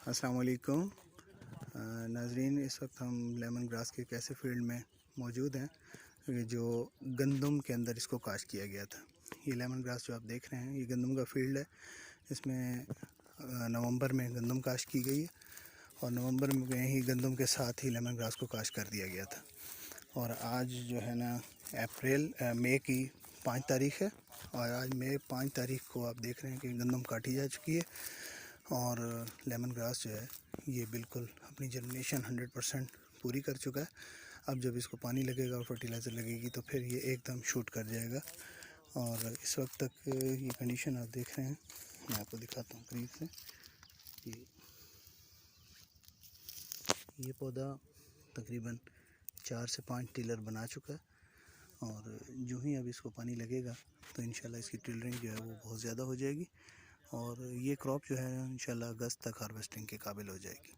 अस्सलाम वालेकुम नाजरीन, इस वक्त हम लेमन ग्रास के एक ऐसे फील्ड में मौजूद हैं जो गंदम के अंदर इसको काश्त किया गया था। ये लेमन ग्रास जो आप देख रहे हैं, ये गंदम का फील्ड है। इसमें नवंबर में गंदम काश्त की गई है और नवंबर में ही गंदम के साथ ही लेमन ग्रास को काश्त कर दिया गया था। और आज जो है ना मई की 5 तारीख़ है और आज मई 5 तारीख़ को आप देख रहे हैं कि गंदम काटी जा चुकी है और लेमन ग्रास जो है ये बिल्कुल अपनी जर्मिनेशन 100% पूरी कर चुका है। अब जब इसको पानी लगेगा और फर्टिलाइज़र लगेगी तो फिर ये एकदम शूट कर जाएगा। और इस वक्त तक ये कंडीशन आप देख रहे हैं, मैं आपको दिखाता हूँ करीब से। ये पौधा तकरीबन 4 से 5 टिलर बना चुका है और जो ही अब इसको पानी लगेगा तो इंशाल्लाह इसकी टिलरिंग जो है वो बहुत ज़्यादा हो जाएगी और ये क्रॉप जो है इंशाल्लाह अगस्त तक हार्वेस्टिंग के काबिल हो जाएगी।